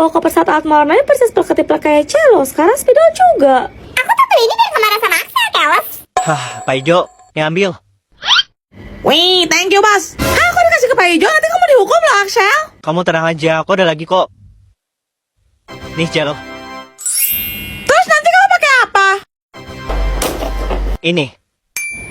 bawa koper saat warnanya persis peleketip kayak cello. Sekarang spidol juga. Aku tuh beli ini biar kemarin sama Axel, keles. Hah, Pak Ijo, yang ambil. Wih, thank you, Bos. Aku dikasih ke Pak Ijo, nanti kamu dihukum loh, Axel. Kamu tenang aja, aku ada lagi kok. Nih, Jalo. Terus nanti kamu pakai apa? Ini.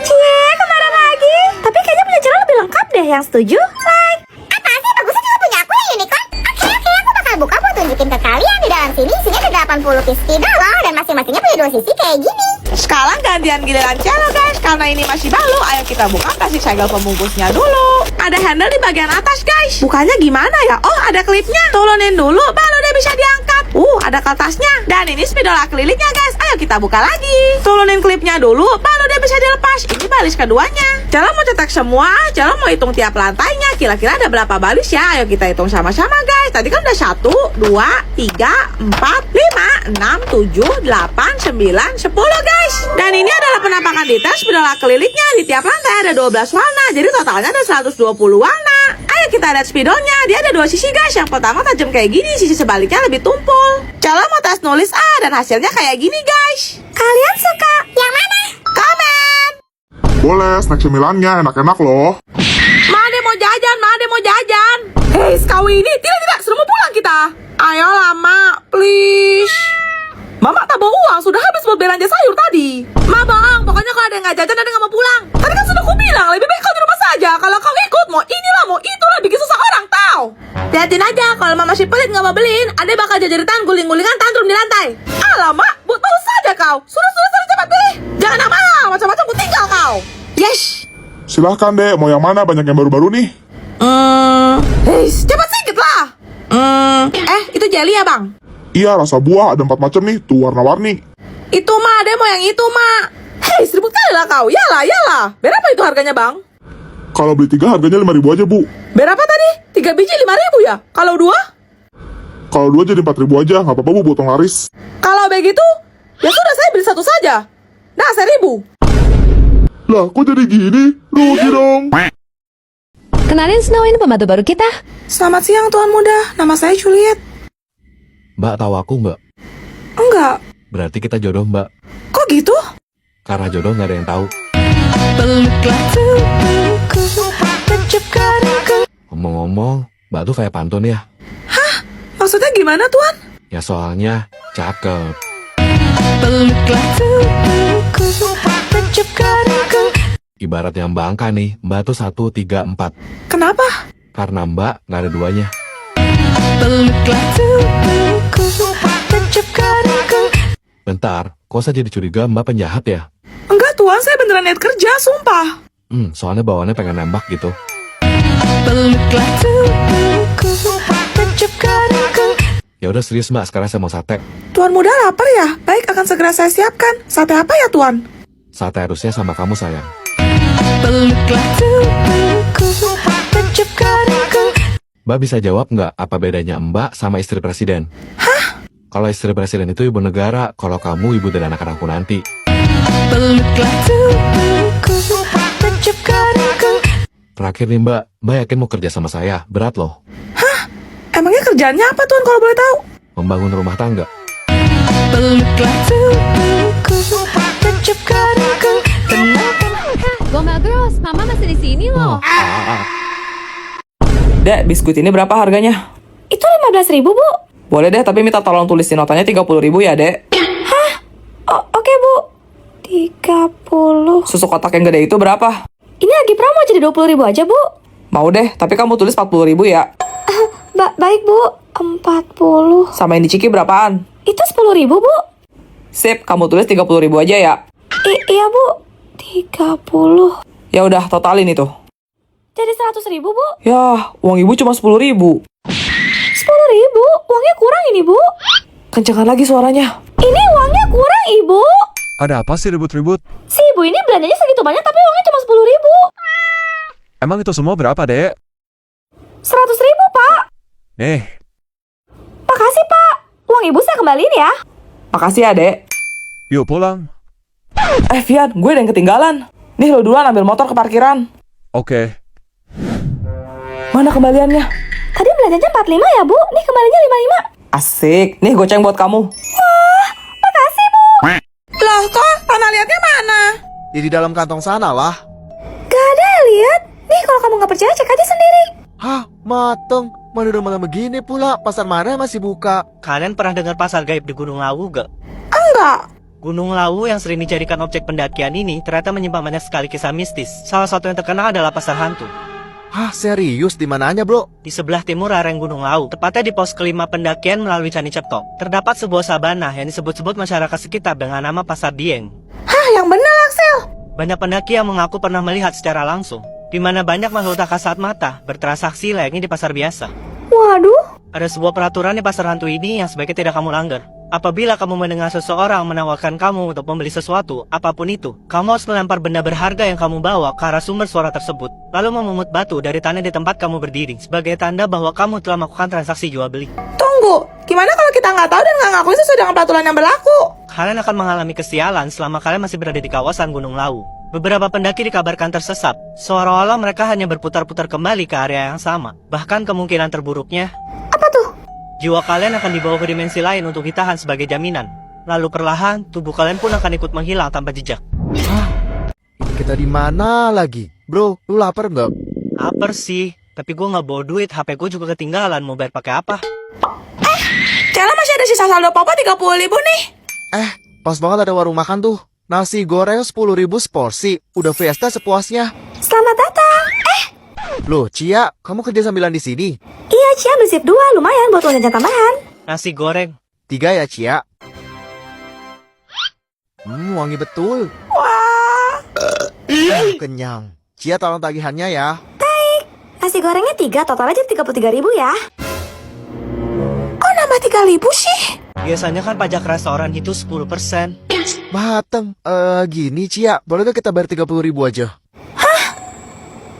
Cie, kemana lagi? Tapi kayaknya punya cello lebih lengkap deh. Yang setuju? Like. Apa sih, bagusnya juga punya aku yang unicorn. Oke, aku bakal buka buat tunjukin ke kalian. Di dalam sini isinya ada 80 piece spidol loh, dan masing-masingnya punya 2 sisi kayak gini. Sekarang gantian giliran cello, guys. Karena ini masih baru, ayo kita buka plastik segel pembungkusnya dulu. Ada handle di bagian atas, guys. Bukanya gimana ya? Oh, ada klipnya. Turunin dulu, baru dia bisa diangkat. Ada kertasnya. Dan ini spidol akriliknya, guys. Ayo kita buka lagi. Turunin klipnya dulu, baru dia bisa dilepas. Ini balis keduanya. Cello mau cetak semua. Cello mau hitung tiap lantainya. Kira-kira ada berapa balis ya? Ayo kita hitung sama-sama, guys. Tadi kan udah 1, 2, 3, 4, 5, 6, 7, 8, 9, 10, guys. Dan ini adalah penampakan detail spidol akriliknya. Di tiap lantai ada 12 warna. Jadi totalnya ada 120 warna. Ayo kita lihat spidolnya. Dia ada 2 sisi, guys. Yang pertama tajam kayak gini, sisi sebaliknya lebih tumpul. Cello mau tes nulis dan hasilnya kayak gini, guys. Kalian suka Yang mana? komen? Boleh, snack cemilannya enak-enak loh. Made mau jajan, Made mau jajan. Hei, Skawi ini tidak, sudah mau pulang kita. Ayo lama, please. Mama tak bawa uang, sudah habis buat belanja sayur tadi. Ma bang, pokoknya kalau ada yang nggak jajan, ada yang nggak mau pulang. Tadi kan sudah aku bilang, lebih baik kau di rumah saja. Kalau kau ikut, mau inilah, mau itulah, bikin susah orang, tahu. Lihatin aja, kalau mama si pelit nggak mau beliin, adek bakal jajaritan guling-gulingan tantrum di lantai. Alamak, buat malu saja kau. Sudah, cepat pilih. Jangan nama, macam-macam ku tinggal kau. Yes. Silahkan dek, mau yang mana? Banyak yang baru-baru nih. Hei, cepat sedikit lah. Itu jelly ya bang? Iya, rasa buah ada 4 macam nih, tuh warna-warni. Itu mah, ada mau yang itu mah. Hei, 1000 kali lah kau. Yalah. Berapa itu harganya bang? Kalau beli 3 harganya 5.000 aja, Bu. Berapa tadi? 3 biji 5.000 ya? Kalau 2? Kalau 2 jadi 4.000 aja, nggak apa-apa Bu, potong laris. Kalau begitu, ya sudah saya beli 1 saja. Nah, 1.000. Lah, kok jadi gini? Rugi dong. Kenalin Snow, ini pembantu baru kita. Selamat siang Tuan Muda, nama saya Juliet. Mbak tahu aku mbak? Enggak. Berarti kita jodoh mbak. Kok gitu? Karena jodoh nggak ada yang tahu. Ngomong-ngomong, mbak tuh kayak pantun ya? Maksudnya gimana Tuan? Ya soalnya cakep. Ibaratnya mbak angka nih, mbak tuh 1, 3, 4. Kenapa? Karena mbak nggak ada duanya. Bentar, kok saya jadi curiga mbak penjahat ya? Enggak Tuan, saya beneran niat kerja, sumpah. Soalnya bawaannya pengen nembak gitu. Ya udah serius mbak, sekarang saya mau sate. Tuan Muda lapar ya? Baik, akan segera saya siapkan. Sate apa ya Tuan? Sate harusnya sama kamu sayang. Mbak bisa jawab nggak apa bedanya mbak sama istri presiden? Hah? Kalau istri presiden itu ibu negara, kalau kamu ibu dan anak-anakku nanti. Terakhir nih mbak yakin mau kerja sama saya? Berat loh. Hah? Emangnya kerjaannya apa Tuan kalau boleh tahu? Membangun rumah tangga. Gombal Girls, Mama masih di sini loh. Dek, biskuit ini berapa harganya? Itu 15.000, Bu. Boleh deh, tapi minta tolong tulisin notanya 30.000 ya, Dek. Oke, Bu. 30. Susu kotak yang gede itu berapa? Ini lagi promo jadi 20.000 aja, Bu. Mau deh, tapi kamu tulis 40.000 ya. Baik, Bu. 40. Sama yang di Ciki berapaan? Itu 10.000, Bu. Sip, kamu tulis 30.000 aja ya. Iya, Bu. 30. Ya udah, totalin itu. Jadi 100.000, Bu. Ya, uang ibu cuma 10.000. 10.000? Uangnya kurang ini, Bu. Kencengan lagi suaranya. Ini uangnya kurang, Ibu. Ada apa sih ribut-ribut? Si ibu ini belanjanya segitu banyak tapi uangnya cuma 10.000. Emang itu semua berapa, Dek? 100.000, Pak. Nih, Makasih, Pak. Uang ibu saya kembaliin ya. Makasih ya, Dek. yuk pulang. Fian, gue ada yang ketinggalan. Nih, lo duluan ambil motor ke parkiran. Oke. Mana kembaliannya? Tadi belanjanya 45 ya, Bu. Nih kembalinya 55. Asik, nih goceng buat kamu. Makasih, Bu. Loh kok, tanah liatnya mana? Di dalam kantong sana lah. Gak ada, lihat. Nih, kalau kamu nggak percaya, cek aja sendiri. Hah, mateng. Mana udah malam begini pula, pasar mana masih buka? Kalian pernah dengar pasar gaib di Gunung Lawu gak? Enggak. Gunung Lawu yang sering dijadikan objek pendakian ini ternyata menyimpan banyak sekali kisah mistis. Salah satu yang terkenal adalah pasar hantu. Hah, serius? Di mananya, bro? Di sebelah timur lereng Gunung Lawu, tepatnya di pos kelima pendakian melalui Candi Ceptok. Terdapat sebuah sabana yang disebut-sebut masyarakat sekitar dengan nama Pasar Dieng. Hah, yang bener Axel. Banyak pendaki yang mengaku pernah melihat secara langsung, di mana banyak makhluk tak kasat mata bertransaksi layaknya di pasar biasa. Waduh. Ada sebuah peraturan di pasar hantu ini yang sebaiknya tidak kamu langgar. Apabila kamu mendengar seseorang menawarkan kamu untuk membeli sesuatu, apapun itu, kamu harus melempar benda berharga yang kamu bawa ke arah sumber suara tersebut, lalu memungut batu dari tanah di tempat kamu berdiri sebagai tanda bahwa kamu telah melakukan transaksi jual beli. Tunggu, gimana kalau kita nggak tahu dan nggak ngakuin sesuai dengan peraturan yang berlaku? Kalian akan mengalami kesialan selama kalian masih berada di kawasan Gunung Lawu. Beberapa pendaki dikabarkan tersesat, seolah-olah mereka hanya berputar-putar kembali ke area yang sama. Bahkan kemungkinan terburuknya, Apa tuh? jiwa kalian akan dibawa ke dimensi lain untuk ditahan sebagai jaminan. Lalu perlahan, tubuh kalian pun akan ikut menghilang tanpa jejak. Kita di mana lagi? Bro, lu lapar nggak? Lapar sih, tapi gue nggak bawa duit, HP gue juga ketinggalan, mau bayar pakai apa? Cela masih ada sisa saldo papa 30.000 nih. Pas banget ada warung makan tuh. Nasi goreng 10.000 seporsi, udah fiesta sepuasnya. Selamat datang. Loh, Cia, kamu kerja sambilan di sini? Iya, Cia beli sip 2, lumayan buat uang jajan tambahan. Nasi goreng. 3 ya, Cia? Wangi betul. Wah. Kenyang. Cia, tolong tagihannya ya. Nasi gorengnya 3, totalnya jadi 33.000 ya. Kok nambah 3.000 sih? Biasanya kan pajak restoran itu 10%. Mateng. Gini, Cia, boleh gak kita bayar 30.000 aja?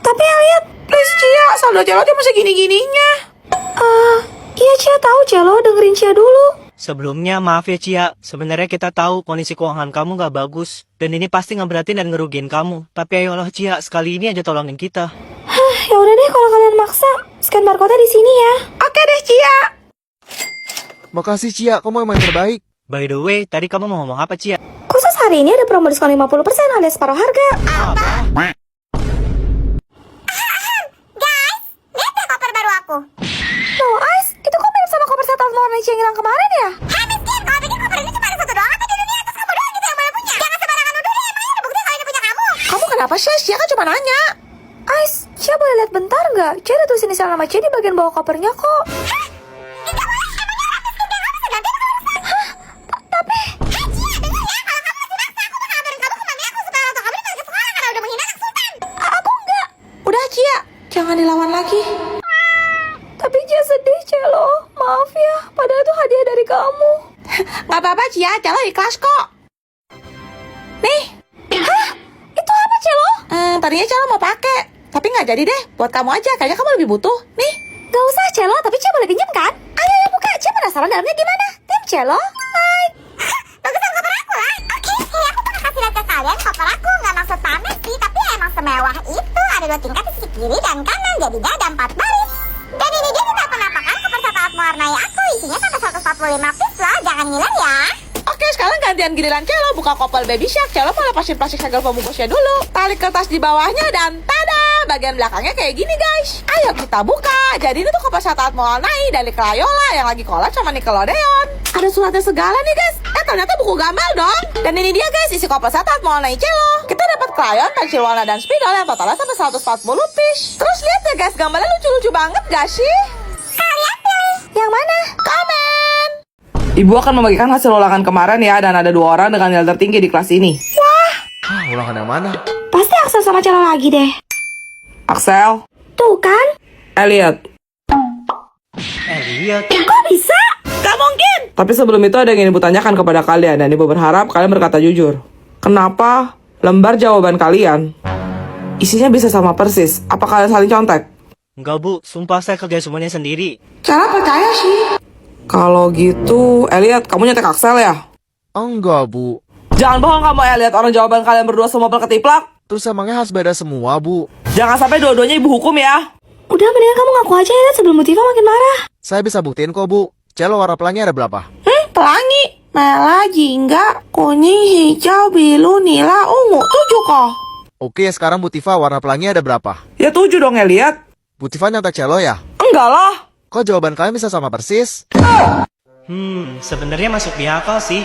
Tapi Elliot, Please Cia, saldo Celo tuh masih gini-gininya. iya Cia tahu Celo, dengerin Cia dulu. Sebelumnya maaf ya Cia, sebenarnya kita tahu kondisi keuangan kamu gak bagus. Dan ini pasti ngeberatin dan ngerugiin kamu. Tapi ayolah Cia, sekali ini aja tolongin kita. Ya udah deh kalau kalian maksa, scan barcode di sini ya. Oke deh Cia. Makasih, Cia, kamu emang yang terbaik. By the way, tadi kamu mau ngomong apa Cia? Khusus hari ini ada promo diskon 50% alias separuh harga. Lihat deh koper baru aku. Loh, Ice, itu kok mirip sama koper setan warna yang hilang kemarin ya? Hei miskin, kalau pikir koper ini cuma ada satu doang apa di dunia? Terus kamu doang gitu yang boleh punya. Jangan sembarangan nuduh deh, emangnya ada bukti kalau ini punya kamu. Kamu kenapa sih? Cia kan cuma nanya. Ice, Cia boleh lihat bentar nggak? Cia ada tulisin inisial nama Cia di bagian bawah kopernya kok. Tidak boleh, emangnya orang miskin kayak kamu sedang tidak urusan. Tapi, Hei Cia, dengar ya, kalau kamu masih maksa, aku bakal kabarin kamu ke mami aku supaya untuk kamu dipanggil ke sekolah karena udah menghina anak sultan. aku enggak. Udah Cia, jangan dilawan lagi. Tapi Cia sedih, Celo. Maaf ya, padahal itu hadiah dari kamu. Gak apa-apa Cia, Celo ikhlas kok. Nih. Hah? Itu apa, Celo? Tadinya Celo mau pakai, tapi nggak jadi deh. Buat kamu aja, kayaknya kamu lebih butuh. Nih. Gak usah, Celo, tapi Cia boleh pinjam kan? Ayo, buka. Cia penasaran dalamnya gimana? Tim Celo, like. Bagusan koper aku lah. Oke, hei aku pernah kasih lihat ke kalian koper aku. Nggak maksud pamer sih, tapi emang semewah itu. Ada 2 tingkat di sisi kiri dan kanan, jadinya ada 4 baris. Dan ini dia tidak penampakan koper saat mewarnai aku. Isinya sampai 145 piece loh, jangan ngiler ya. Oke, sekarang gantian giliran Celo buka koper Baby Shark. Celo mau lepasin plastik segel pembungkusnya dulu. Tarik kertas di bawahnya dan tada! Bagian belakangnya kayak gini guys. Ayo kita buka. Jadi ini tuh koper saat mewarnai dari Crayola yang lagi collab sama Nickelodeon. Ada suratnya segala nih guys. Ternyata buku gambar dong. Dan ini dia guys, isi koper saat mewarnai Celo. Kita dapat krayon, pensil warna dan spidol yang totalnya sampai 140 piece. Terus lihat ya guys, gambarnya lucu-lucu banget gak sih? Kalian pilih. Yang mana? Komen! Ibu akan membagikan hasil ulangan kemarin ya, dan ada 2 orang dengan nilai tertinggi di kelas ini. Ulangan yang mana? Pasti Axel sama Celo lagi deh. Axel, Tuh kan? Elliot. Lihat. Kok bisa? Gak mungkin! Tapi sebelum itu ada yang ingin ibu tanyakan kepada kalian, dan ibu berharap kalian berkata jujur. Kenapa lembar jawaban kalian isinya bisa sama persis? Apa kalian saling contek? Enggak bu, sumpah saya kerja semuanya sendiri. Celo percaya sih. Kalau gitu, Elliot, kamu nyetek Axel ya? Enggak, Bu. Jangan bohong kamu, Elliot. Orang jawaban kalian berdua semua berketiplak. Terus emangnya harus beda semua, Bu? Jangan sampai dua-duanya ibu hukum ya. Udah, mendingan kamu ngaku aja ya sebelum Mutiva makin marah. Saya bisa buktiin kok, Bu. cello warna pelangi ada berapa? Pelangi. Merah, jingga, kuning, hijau, biru, nila, ungu. 7 kok. Oke, sekarang Bu Tifa warna pelangi ada berapa? Ya 7 dong, Elliot. Bu Tifa nyontek cello ya? Enggak lah. Kok jawaban kalian bisa sama persis? Sebenarnya masuk di akal sih.